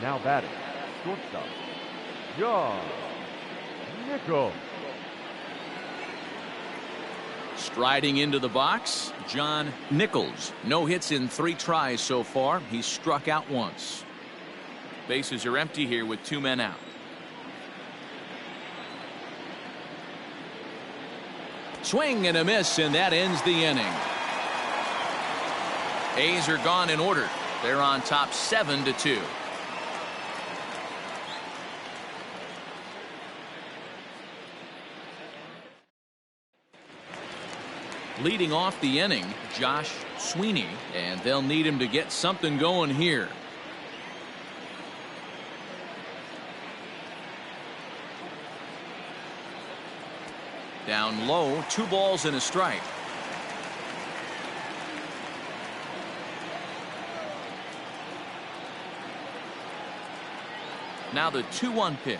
Now batting. Shortstop. John Nichols. Striding into the box, John Nichols. No hits in 3 tries so far. He's struck out once. Bases are empty here with 2 men out. Swing and a miss, and that ends the inning. A's are gone in order. They're on top 7-2. Leading off the inning, Josh Sweeney, and they'll need him to get something going here. Down low, 2 balls and a strike. Now the 2-1 pitch.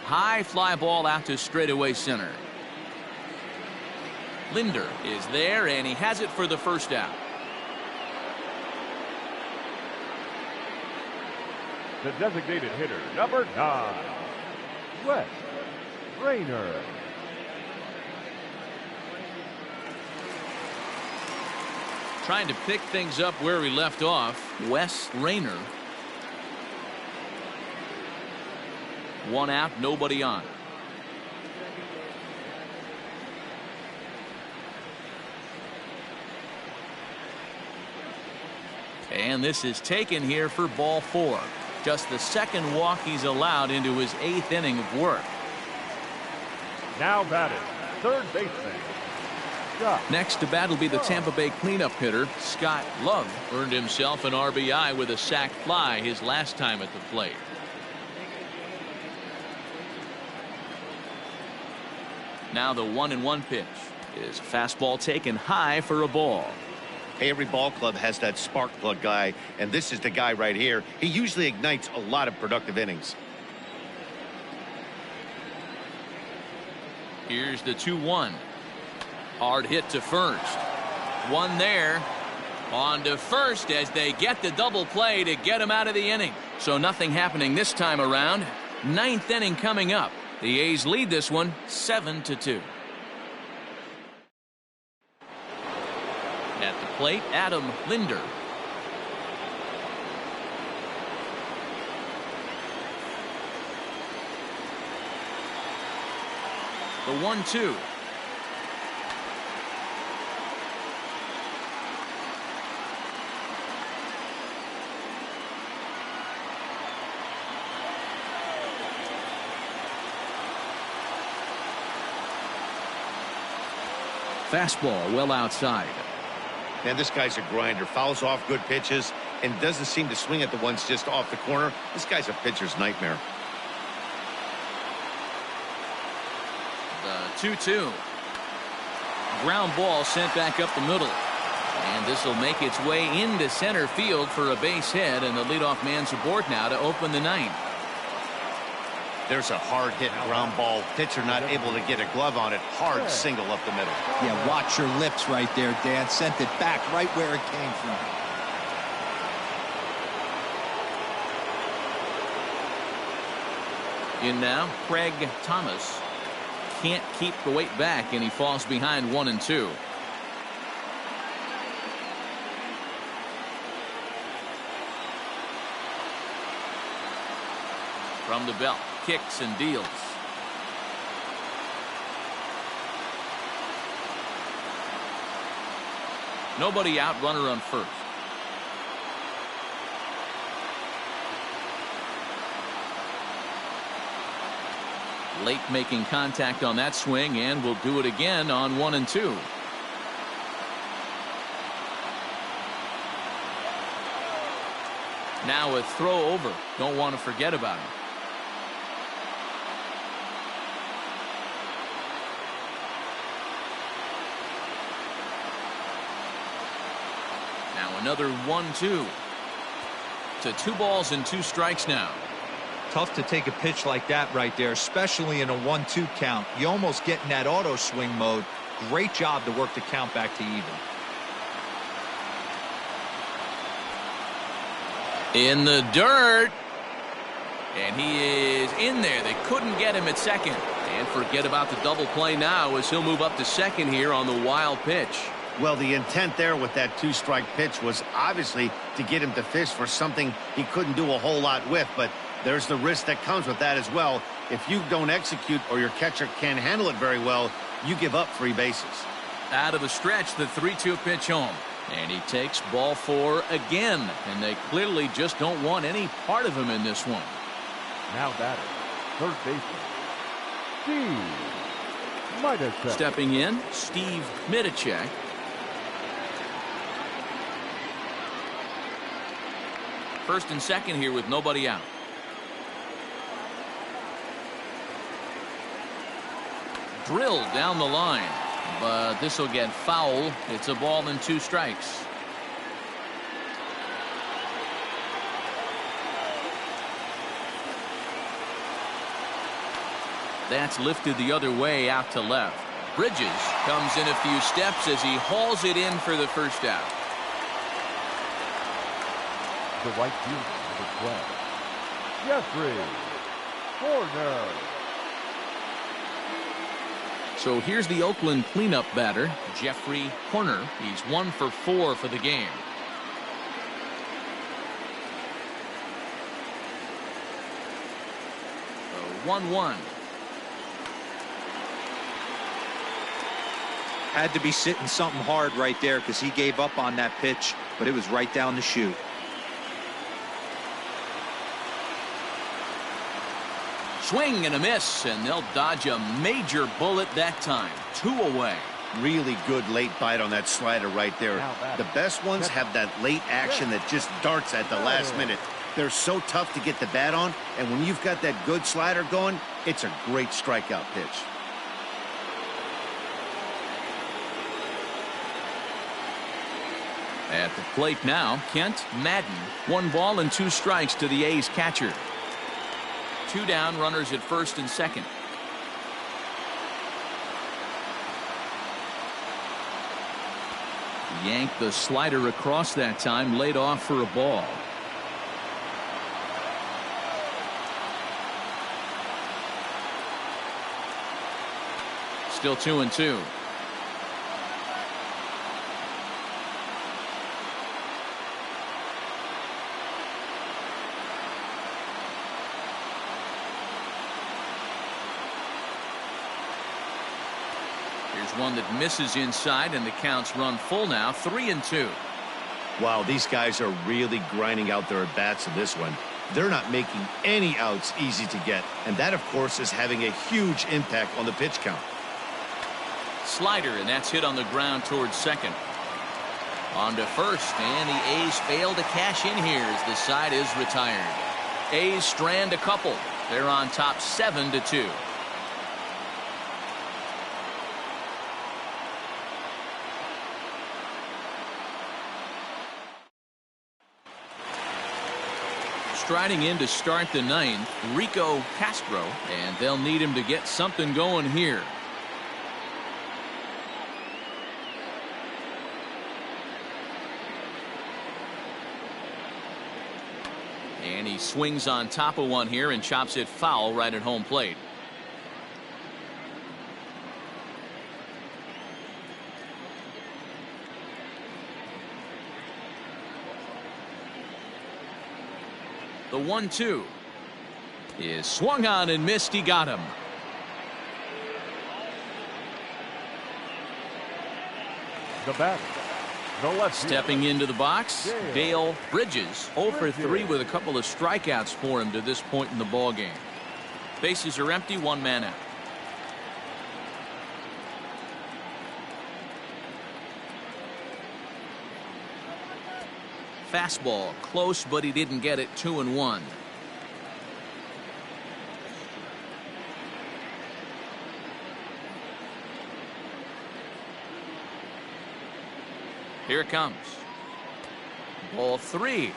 High fly ball out to straightaway center. Linder is there, and he has it for the first out. The designated hitter, number 9, Wes Rayner. Trying to pick things up where we left off, Wes Rayner. 1 out, nobody on. And this is taken here for ball 4. Just the second walk he's allowed into his 8th inning of work. Now batting, third baseman, Scott. Next to bat will be the Tampa Bay cleanup hitter, Scott Love. Earned himself an RBI with a sac fly his last time at the plate. Now the 1-1 pitch is a fastball taken high for a ball. Hey, every ball club has that spark plug guy, and this is the guy right here. He usually ignites a lot of productive innings. Here's the 2-1. Hard hit to first. One there. On to first as they get the double play to get him out of the inning. So nothing happening this time around. 9th inning coming up. The A's lead this one 7-2. At the plate, Adam Linder. The 1-2. Fastball well outside. Man, this guy's a grinder. Fouls off good pitches and doesn't seem to swing at the ones just off the corner. This guy's a pitcher's nightmare. The 2-2. Ground ball sent back up the middle. And this will make its way into center field for a base hit, and the leadoff man's aboard now to open the ninth. There's a hard-hit ground ball. Pitcher not able to get a glove on it. Hard single up the middle. Yeah, watch your lips right there, Dan. Sent it back right where it came from. In now, Craig Thomas. Can't keep the weight back, and he falls behind 1-2. From the belt, kicks and deals. Nobody out, runner on first. Lake making contact on that swing, and will do it again on 1-2. Now a throw over. Don't want to forget about him. Now another 1-2. To 2 balls and 2 strikes now. Tough to take a pitch like that right there, especially in a 1-2 count. You almost get in that auto swing mode. Great job to work the count back to even. In the dirt. And he is in there. They couldn't get him at second. And forget about the double play now as he'll move up to second here on the wild pitch. Well, the intent there with that 2-strike pitch was obviously to get him to fish for something he couldn't do a whole lot with, but there's the risk that comes with that as well. If you don't execute or your catcher can't handle it very well, you give up 3 bases. Out of the stretch, the 3-2 pitch home. And he takes ball 4 again. And they clearly just don't want any part of him in this one. Now batter, third baseman, Steve Mitacek. Stepping in, Steve Mitacek. First and second here with nobody out. Drilled down the line, but this will get foul. It's a ball and 2 strikes. That's lifted the other way out to left. Bridges comes in a few steps as he hauls it in for the first out. The right fielder, number 12, Jeffrey Horner. So here's the Oakland cleanup batter, Jeffrey Horner. He's 1 for 4 for the game. So 1-1. Had to be sitting something hard right there because he gave up on that pitch, but it was right down the chute. Swing and a miss, and they'll dodge a major bullet that time. 2 away. Really good late bite on that slider right there. The best ones have that late action that just darts at the last minute. They're so tough to get the bat on, and when you've got that good slider going, it's a great strikeout pitch. At the plate now, Kent Madden. 1 ball and 2 strikes to the A's catcher. 2 down, runners at first and second. Yanked the slider across that time, laid off for a ball. Still 2-2. One that misses inside, and the counts run full now. 3-2. Wow, these guys are really grinding out their at-bats in this one. They're not making any outs easy to get, and that, of course, is having a huge impact on the pitch count. Slider, and that's hit on the ground towards second. On to first, and the A's fail to cash in here as the side is retired. A's strand a couple. They're on top 7-2. Striding in to start the ninth, Rico Castro, and they'll need him to get something going here. And he swings on top of one here and chops it foul right at home plate. The 1-2 is swung on and missed. He got him. The batter, the left Stepping into the box, Dale Bridges, 0 for 3 with a couple of strikeouts for him to this point in the ball game. Bases are empty, 1 man out. Fastball close, but he didn't get it. 2-1. Here it comes. Ball 3.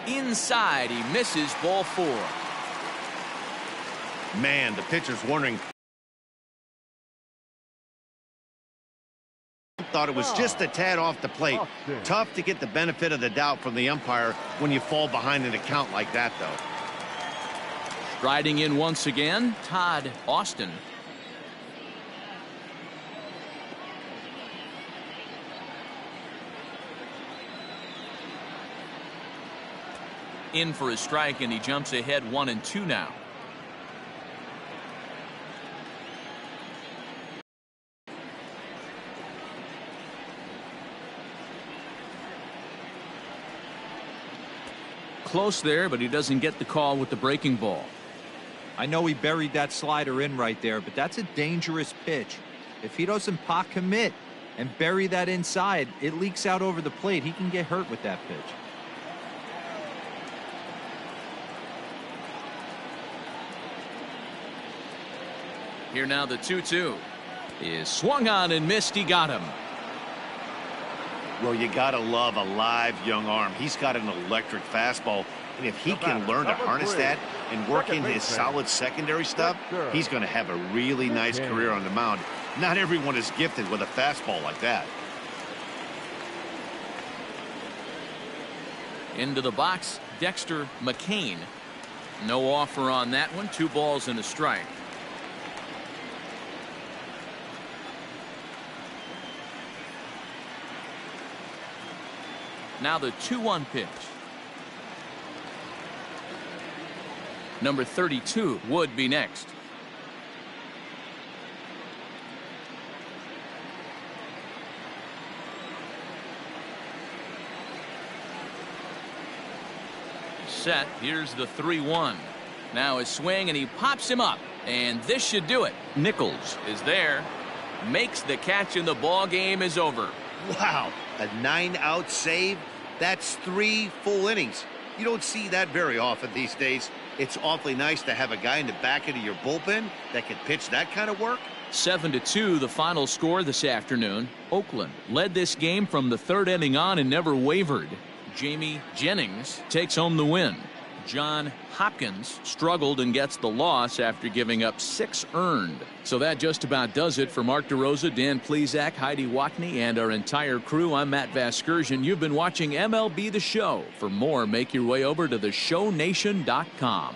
Inside, he misses. Ball 4. Man, the pitcher's wondering. Thought it was just a tad off the plate. Tough to get the benefit of the doubt from the umpire when you fall behind an account like that, though. Striding in once again, Todd Austin. In for a strike, and he jumps ahead 1-2 now. Close there, but he doesn't get the call with the breaking ball. I know he buried that slider in right there, but that's a dangerous pitch. If he doesn't pot commit and bury that inside, it leaks out over the plate. He can get hurt with that pitch. Here now, the 2-2 is swung on and missed. He got him. Well, you gotta love a live young arm. He's got an electric fastball, and if he can learn to harness that and work in his solid secondary stuff, he's going to have a really nice career on the mound. Not everyone is gifted with a fastball like that. Into the box, Dexter McCain. No offer on that one. 2 balls and a strike. Now the 2-1 pitch. Number 32 would be next. Set. Here's the 3-1. Now his swing, and he pops him up, and this should do it. Nichols is there, makes the catch, and the ball game is over. Wow, a 9-out save. That's 3 full innings. You don't see that very often these days. It's awfully nice to have a guy in the back end of your bullpen that can pitch that kind of work. 7-2 the final score this afternoon. Oakland led this game from the 3rd inning on and never wavered. Jamie Jennings takes home the win. John Hopkins struggled and gets the loss after giving up 6 earned. So that just about does it for Mark DeRosa, Dan Plesac, Heidi Watney, and our entire crew. I'm Matt Vasgersian. You've been watching MLB The Show. For more, make your way over to theshownation.com.